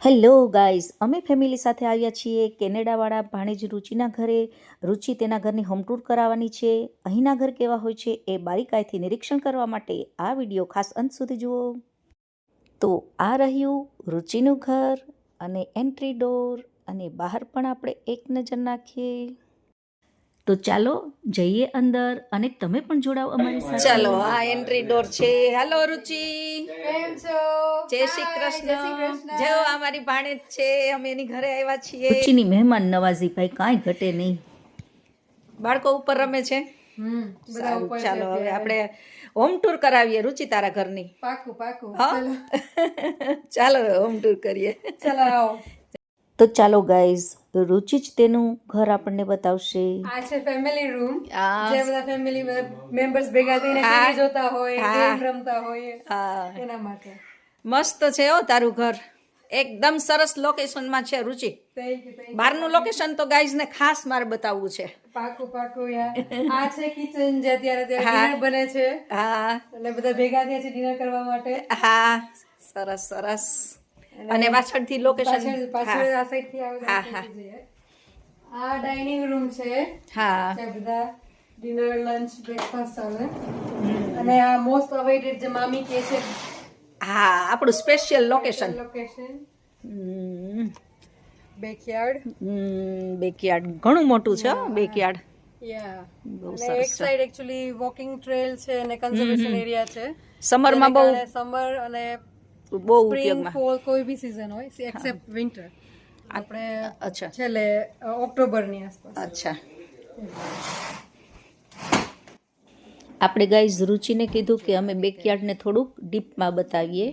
Hello guys, અમે family સાથે આવ્યા છીએ કેનેડાવાળા ભાણેજ રુચિના ઘરે. રુચિ તેના ઘરની હોમ ટૂર કરાવવાની છે. અહીંના ઘર કેવા હોય છે એ બારીકાઈથી નિરીક્ષણ કરવા માટે આ વિડીયો ખાસ અંત સુધી જુઓ. તો આ રહ્યું રુચિનું ઘર અને એન્ટ્રી ડોર, અને બહાર પણ આપણે એક નજર નાખીએ. તો ચાલો જઈએ અંદર અને તમે પણ જોડાઓ અમારી સાથે. ચાલો, આ એન્ટ્રી ડોર છે. હેલો રુચિ, કેમ છો? જય શ્રી હાય, કૃષ્ણ. જય શ્રી કૃષ્ણ. જો અમારી ભાણેજ છે, અમે એની ઘરે આવ્યા છીએ. રુચિની મહેમાન નવાઝી ભાઈ કાંઈ ઘટે નહીં. બાળકો ઉપર રમે છે. બધા સારું, ઉપર ચાલો છે હવે અત્યારે. આપણે હોમ ટૂર કરાવીએ રુચિ તારા ઘરની. પાકું હા? ચલો ચાલો હોમ ટૂર કરીએ. ચલો આવો. તો ચાલો ગાઈઝ, રુચિ જ તેનું ઘર આપણને બતાવશે. આ છે ફેમિલી રૂમ. આ જે બધા ફેમિલી મેમ્બર્સ ભેગા થઈને હા. ટીવી જોતા હોય, હા. ગેમ રમતા હોય, હા, એના માટે. મસ્ત છે હો તારું ઘર. એકદમ સરસ લોકેશનમાં છે રુચિ. Thank you. બહારનું લોકેશન તો ગાઈઝ ને ખાસ મારે બતાવવું છે. પાકું યાર. આ છે કિચન, જે અત્યારે હા. ડિનર બને છે. હા એટલે બધા ભેગા થયા છે ડિનર કરવા માટે. હા, સરસ સરસ. અને પાછળથી લોકેશન પાછળ આ સાઈડ થી આવે, હા, આ હા. side થી જઈએ. આ ડાઇનિંગ રૂમ છે. હા. ત્યાં બધા ડિનર, લંચ, બ્રેકફાસ્ટ ચાલે. અને આ મોસ્ટ અવોઇડેડ જે મામી કે છે, હા, આપણું special location. Location backyard. Backyard ઘણું મોટું છે બેકયાર્ડ. યા. બહુ અને સરસ એક છે. સાઈડ એક્ચ્યુઅલી વોકિંગ ટ્રેલ છે અને કન્ઝર્વેશન એરિયા છે. સમરમાં બહુ સમર અને બહુ સ્પ્રિંગ, ઉપયોગમાં. ફોલ, કોઈ બી સીઝન હોય એક્સેપ્ટ વિન્ટર. આપણે અચ્છા છેલ્લે ઓક્ટોબરની આસપાસ. અચ્છા. આપણે ગાઈઝ રુચિને કીધું કે અમે બેકયાર્ડને થોડુંક ડીપમાં બતાવીએ.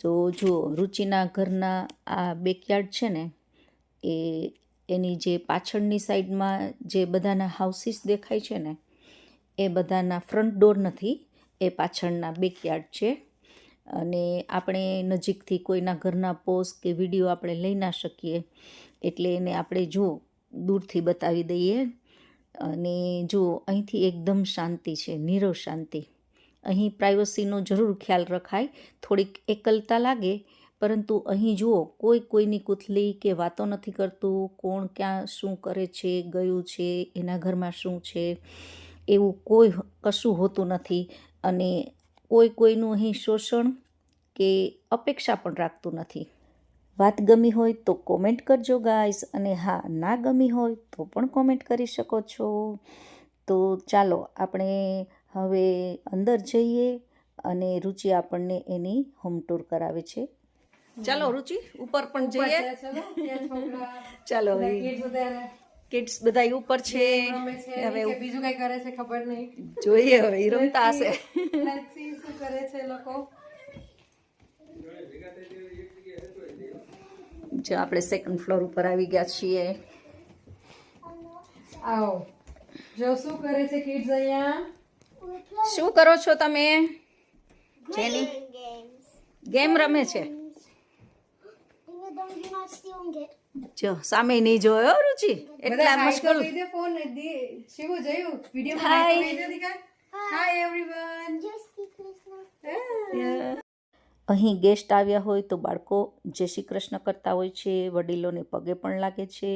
તો જુઓ, રુચિના ઘરના આ બેકયાર્ડ છે ને, એની જે પાછળની સાઈડમાં જે બધાના હાઉસીસ દેખાય છે ને, એ બધાના ફ્રન્ટ ડોર નથી, એ પાછળના બેકયાર્ડ છે. અને આપણે નજીકથી કોઈના ઘરના પોસ્ટ કે વિડીયો આપણે લઈ ના શકીએ, એટલે એને આપણે જુઓ દૂરથી બતાવી દઈએ. અને જુઓ, અહીંથી એકદમ શાંતિ છે, નીરવ શાંતિ. અહીં પ્રાઇવસીનો જરૂર ખ્યાલ રખાય. થોડીક એકલતા લાગે, પરંતુ અહીં જુઓ કોઈની કૂથલી કે વાતો નથી કરતું. કોણ ક્યાં શું કરે છે, ગયું છે, એના ઘરમાં શું છે, એવું કોઈ કશું હોતું નથી. અને કોઈનું અહીં શોષણ કે અપેક્ષા પણ રાખતું નથી. વાત ગમી હોય તો કોમેન્ટ કરજો ગાઈઝ, અને હા, ના ગમી હોય તો પણ કોમેન્ટ કરી શકો છો. તો ચાલો આપણે હવે અંદર જઈએ અને રુચિ આપણને એની હોમ ટૂર કરાવે છે. ચાલો રુચિ, ઉપર પણ જઈએ. ચાલો, કિડ્સ બધા ઉપર છે. હવે બીજું કઈ કરે છે ખબર નહીં. જોઈએ હવે ઈ રમતા હશે. Let's see શું કરે છે લોકો. જો આપણે સેકન્ડ ફ્લોર ઉપર આવી ગયા છીએ. આવો જો શું કરે છે કિડ્સ અહીંયા. શું કરો છો તમે? જેની ગેમ રમે છે. જો સામે નહીં જોયો રુચિ, એટલા મશગુલ. ફોન શિવો જોયું વિડિયો Hi. Hi everyone. અહીં ગેસ્ટ આવ્યા હોય તો બાળકો જય શ્રી કૃષ્ણ કરતા હોય છે, વડીલોને પગે પણ લાગે છે.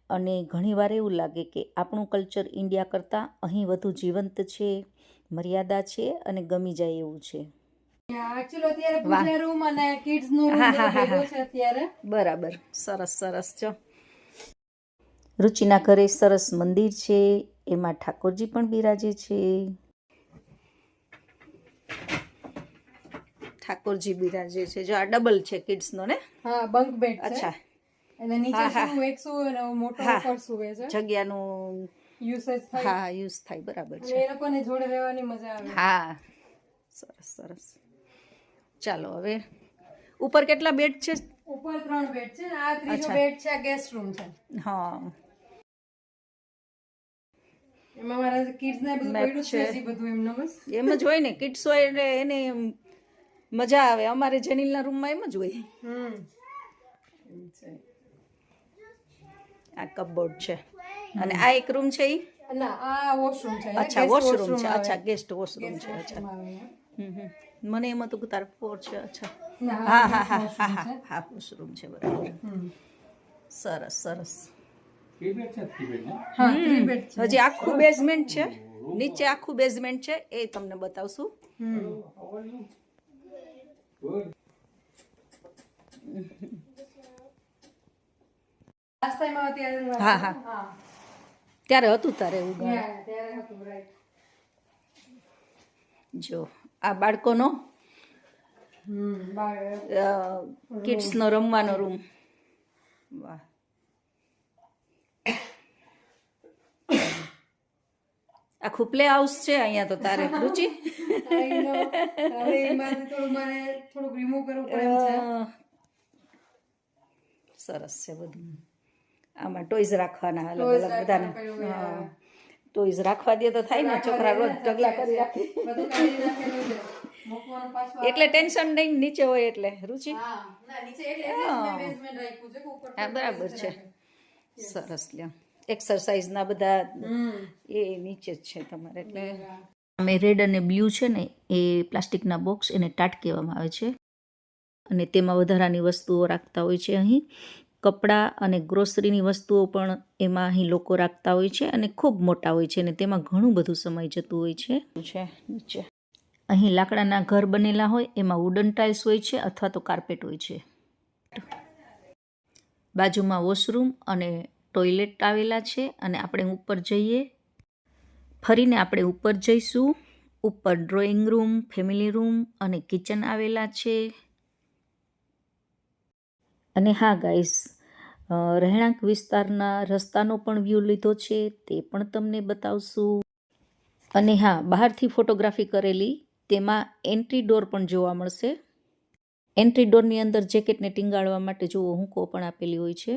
અને ઘણીવાર એવું લાગે કે આપણું કલ્ચર ઇન્ડિયા કરતાં અહીં વધુ જીવંત છે, મર્યાદા છે અને ગમી જાય એવું છે. એકચ્યુઅલી અત્યારે પૂજા રૂમ અને કિડ્સ નું રૂમ ભેગો છે અત્યારે. બરાબર, સરસ સરસ. જો રુચિના ઘરે સરસ મંદિર છે, એમાં ઠાકોરજી પણ બિરાજે છે. ઠાકોરજી બિરાજે છે. જો આ ડબલ છે કિડ્સ નો ને. હા, બંક બેડ છે. અચ્છા. એટલે નીચે શું એક શું અને મોટો ઉપર સુવે છે. જગ્યાનું યુસેજ થાય. હા, યુઝ થાય. બરાબર છે. અને એ લોકોને જોડે રહેવાની મજા આવે. હા, સરસ સરસ. ચાલો હવે ઉપર કેટલા બેડ છે? ઉપર 3 બેડ છે. આ ત્રીજો બેડ છે, આ ગેસ્ટ રૂમ છે. હા, એમાં મારા કિડ્સ ને બધું પડ્યું છે, જી બધું એમનો બસ એમ જ હોય ને. કિડ્સ હોય એટલે એને મજા આવે. અમારે જેનિલના રૂમમાં એમ જ હોય. આ કપબોર્ડ છે. અને આ એક રૂમ છે ઈ. ના, આ વોશરૂમ છે. અચ્છા, વોશરૂમ છે. અચ્છા, ગેસ્ટ વોશરૂમ છે. અચ્છા, મને એમ હતું કે તારે 4 છે. અચ્છા, ના, હા આ હા હા washroom હા છે. હા હા વોશરૂમ છે, બરાબર. સરસ સરસ. હા 3 બેડ છે. હજી આખું બેઝમેન્ટ છે, નીચે આખું બેઝમેન્ટ છે, એ તમને બતાવશું. લાસ્ટ ટાઈમ આવ્યા ત્યારે હા હા હા ત્યારે હતું તારે એવું ગાળે. ત્યારે હતું રાઈટ. જો આ બાળકોનો બાર કિડ્સનો રમવાનો રૂમ. વાહ. આખું પ્લે હાઉસ છે અહીંયા તો તારે રુચિ. I know. હવે એમાંથી થોડુંક રિમૂવ કરવું પડે એમ છે. સરસ છે બધું. આમાં ટોયઝ રાખવાના અલગ Toys અલગ બધાને. રાખવાનું હા ટોયઝ રાખવા દે તો થાય ને, છોકરા રોજ ઢગલા કરી રાખે. બધું કાઢી નાખેલું છે. મૂકવાનું પાછું એટલે ટેન્શન નહીં નીચે હોય એટલે રુચિ. હા ના નીચે એટલે મેં બેઝમેન્ટ રાખ્યું છે કે ઉપર હા બરાબર છે. સરસ લ્યો. એક્સરસાઇઝના બધા એ નીચે જ છે તમારે. એટલે અમે રેડ અને બ્લુ છે ને એ પ્લાસ્ટિકના બોક્સ, એને ટાટ કહેવામાં આવે છે, અને તેમાં વધારાની વસ્તુઓ રાખતા હોય છે. અહીં કપડાં અને ગ્રોસરીની વસ્તુઓ પણ એમાં અહીં લોકો રાખતા હોય છે, અને ખૂબ મોટા હોય છે, અને તેમાં ઘણું બધું સમય જતું હોય છે. નીચે અહીં લાકડાના ઘર બનેલા હોય એમાં વુડન ટાઇલ્સ હોય છે અથવા તો કાર્પેટ હોય છે. બાજુમાં વોશરૂમ અને ટોયલેટ આવેલા છે, અને આપણે ઉપર જઈએ ફરીને આપણે ઉપર જઈશું. ઉપર ડ્રોઈંગ રૂમ, ફેમિલી રૂમ અને કિચન આવેલા છે. અને હા ગાઈસ, રહેણાંક વિસ્તારના રસ્તાનો પણ વ્યૂ લીધો છે, તે પણ તમને બતાવશું. અને હા, બહારથી ફોટોગ્રાફી કરેલી, તેમાં એન્ટ્રી ડોર પણ જોવા મળશે. એન્ટ્રી ડોરની અંદર જેકેટને ટીંગાળવા માટે જુઓ હુંકો પણ આપેલી હોય છે.